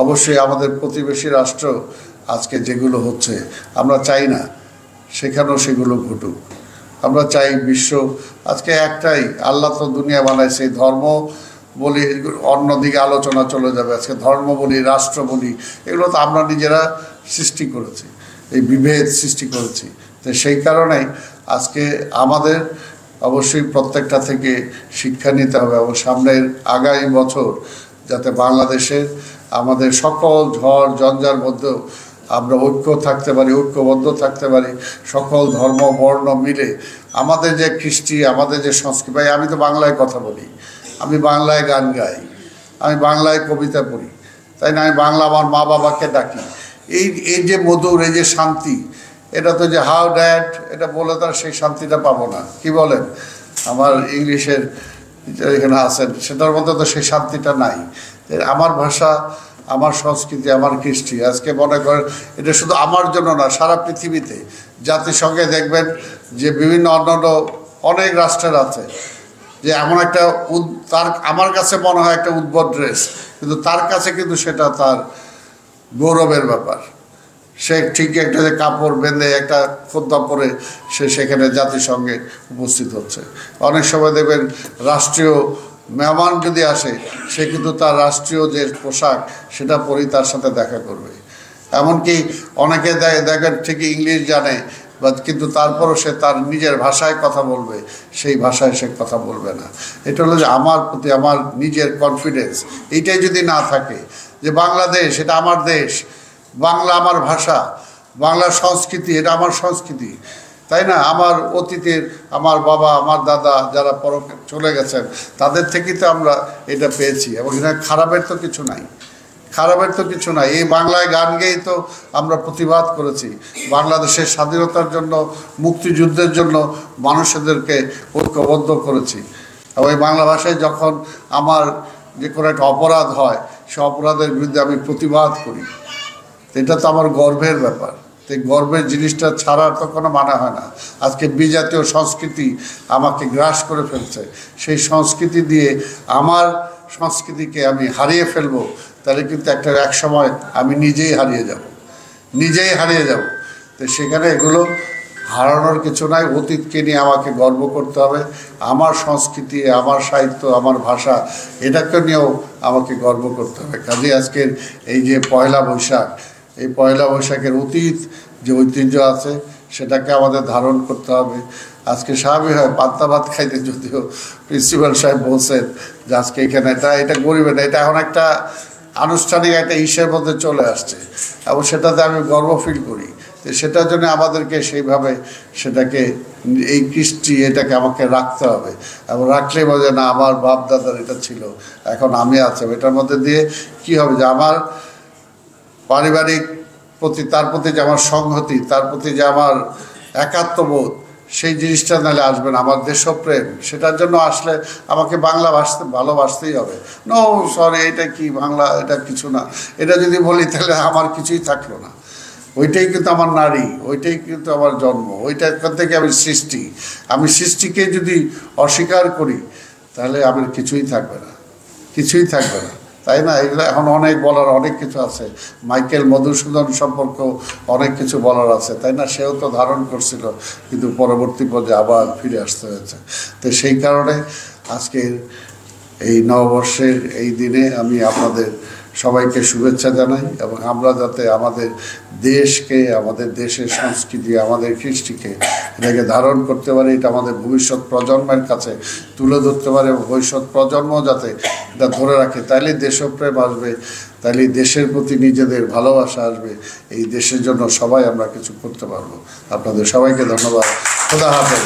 অবশ্যই আমাদের প্রতিবেশী রাষ্ট্র আজকে যেগুলো হচ্ছে আমরা চাই না সেখানেও সেগুলো ঘটুক। আমরা চাই বিশ্ব আজকে একটাই, আল্লাহ তো দুনিয়া বানাইছে, ধর্ম বলি অন্যদিকে আলোচনা চলে যাবে। আজকে ধর্ম বলি, রাষ্ট্র বলি, এগুলো তো আমরা নিজেরা সৃষ্টি করেছি, এই বিভেদ সৃষ্টি করেছি। তো সেই কারণেই আজকে আমাদের অবশ্যই প্রত্যেকটা থেকে শিক্ষা নিতে হবে এবং সামনের আগামী বছর যাতে বাংলাদেশের আমাদের সকল ঝড় ঝঞ্ঝার মধ্যেও আমরা ঐক্য থাকতে পারি, ঐক্যবদ্ধ থাকতে পারি, সকল ধর্ম বর্ণ মিলে আমাদের যে কৃষ্টি, আমাদের যে সংস্কৃতি। ভাই আমি তো বাংলায় কথা বলি, আমি বাংলায় গান গাই, আমি বাংলায় কবিতা পড়ি, তাই না? আমি বাংলা আমার মা বাবাকে ডাকি। এই যে মধুর, এই যে শান্তি, এটা তো যে হাউ ড্যাড এটা বলে তার সেই শান্তিটা পাবো না। কি বলেন? আমার ইংলিশের এখানে আছেন, সেটার মধ্যে তো সেই শান্তিটা নাই। আমার ভাষা, আমার সংস্কৃতি, আমার কৃষ্টি, আজকে মনে করেন এটা শুধু আমার জন্য না, সারা পৃথিবীতে জাতিসংঘে দেখবেন যে বিভিন্ন অন্যান্য অনেক রাষ্ট্রের আছে যে এমন একটা তার আমার কাছে মনে হয় একটা উদ্ভট ড্রেস, কিন্তু তার কাছে কিন্তু সেটা তার গৌরবের ব্যাপার। সে ঠিক একটা যে কাপড় বেঁধে একটা খোদ্দা পরে সে সেখানে জাতিসংঘে উপস্থিত হচ্ছে। অনেক সময় দেখবেন রাষ্ট্রীয় মেহমান যদি আসে, সে কিন্তু তার রাষ্ট্রীয় যে পোশাক সেটা পরেই তার সাথে দেখা করবে। এমনকি অনেকে দেখেন ঠিকই ইংলিশ জানে, কিন্তু তারপরও সে তার নিজের ভাষায় কথা বলবে, সেই ভাষায় সে কথা বলবে না। এটা হলো যে আমার প্রতি আমার নিজের কনফিডেন্স, এইটাই যদি না থাকে যে বাংলাদেশ এটা আমার দেশ, বাংলা আমার ভাষা, বাংলা সংস্কৃতি এটা আমার সংস্কৃতি, তাই না? আমার অতীতের আমার বাবা, আমার দাদা যারা পরকে চলে গেছেন তাদের থেকেই তো আমরা এটা পেয়েছি, এবং এখানে খারাপের তো কিছু নাই, খারাপের তো কিছু নাই। এই বাংলায় গান গেয়েই তো আমরা প্রতিবাদ করেছি, বাংলাদেশের স্বাধীনতার জন্য, মুক্তিযুদ্ধের জন্য মানুষদেরকে ঐক্যবদ্ধ করেছি। এবং এই বাংলা ভাষায় যখন আমার যে কোনো একটা অপরাধ হয়, সে অপরাধের বিরুদ্ধে আমি প্রতিবাদ করি, এটা তো আমার গর্বের ব্যাপার। এই গর্বের জিনিসটা ছাড়ার তো কোনো মানে হয় না। আজকে বিজাতীয় সংস্কৃতি আমাকে গ্রাস করে ফেলছে, সেই সংস্কৃতি দিয়ে আমার সংস্কৃতিকে আমি হারিয়ে ফেলবো, তাহলে কিন্তু এক সময় আমি নিজেই হারিয়ে যাব। তো সেখানে এগুলো হারানোর কিছু নাই। অতীতকে নিয়ে আমাকে গর্ব করতে হবে, আমার সংস্কৃতি, আমার সাহিত্য, আমার ভাষা, এটাকে নিয়েও আমাকে গর্ব করতে হবে। কাজে আজকের এই যে পয়লা বৈশাখ, এই পয়লা বৈশাখের অতীত যে ঐতিহ্য আছে সেটাকে আমাদের ধারণ করতে হবে। আজকে স্বাভাবিক হয় পান্তা ভাত খাইতে, যদিও প্রিন্সিপাল সাহেব বলছেন যে আজকে এখানে এটা গরিবের না, এটা এখন একটা আনুষ্ঠানিক একটা ইস্যুর মধ্যে চলে আসছে, এবং সেটাতে আমি গর্ব ফিল করি। তো সেটার জন্য আমাদেরকে সেইভাবে সেটাকে, এই কৃষ্টি এটাকে আমাকে রাখতে হবে, এবং রাখলেই বলে না আমার বাপ দাদার এটা ছিল, এখন আমি আছি। এটার মধ্যে দিয়ে কি হবে যে আমার পারিবারিক প্রতি, তার প্রতি যে আমার সংহতি, তার প্রতি যে আমার একাত্মবোধ, সেই জিনিসটা নাহলে আসবে না। আমার দেশপ্রেম, সেটার জন্য আসলে আমাকে বাংলা ভালোবাসতেই হবে। নো সরি, এটা কি বাংলা, এটা কিছু না, এটা যদি বলি তাহলে আমার কিছুই থাকলো না। ওইটাই কিন্তু আমার নারী, ওইটাই কিন্তু আমার জন্ম, ওইটার থেকে আমি সৃষ্টি। আমি সৃষ্টিকে যদি অস্বীকার করি তাহলে আমার কিছুই থাকবে না, তাই না? এগুলো এখন অনেক বলার, অনেক কিছু আছে। মাইকেল মধুসূদন সম্পর্ক অনেক কিছু বলার আছে, তাই না? সেও তো ধারণ করছিল, কিন্তু পরবর্তী পর্যায়ে আবার ফিরে আসতে হয়েছে। তো সেই কারণে আজকের এই নববর্ষের এই দিনে আমি আপনাদের সবাইকে শুভেচ্ছা জানাই, এবং আমরা যাতে আমাদের দেশকে, আমাদের দেশের সংস্কৃতি, আমাদের কৃষ্টিকে এটাকে ধারণ করতে পারি, এটা আমাদের ভবিষ্যৎ প্রজন্মের কাছে তুলে ধরতে পারে, এবং ভবিষ্যৎ প্রজন্ম যাতে এটা ধরে রাখে, তাইলে দেশপ্রেম আসবে, তাইলে দেশের প্রতি নিজেদের ভালোবাসা আসবে, এই দেশের জন্য সবাই আমরা কিছু করতে পারবো। আপনাদের সবাইকে ধন্যবাদ। খোদা হাফেজ।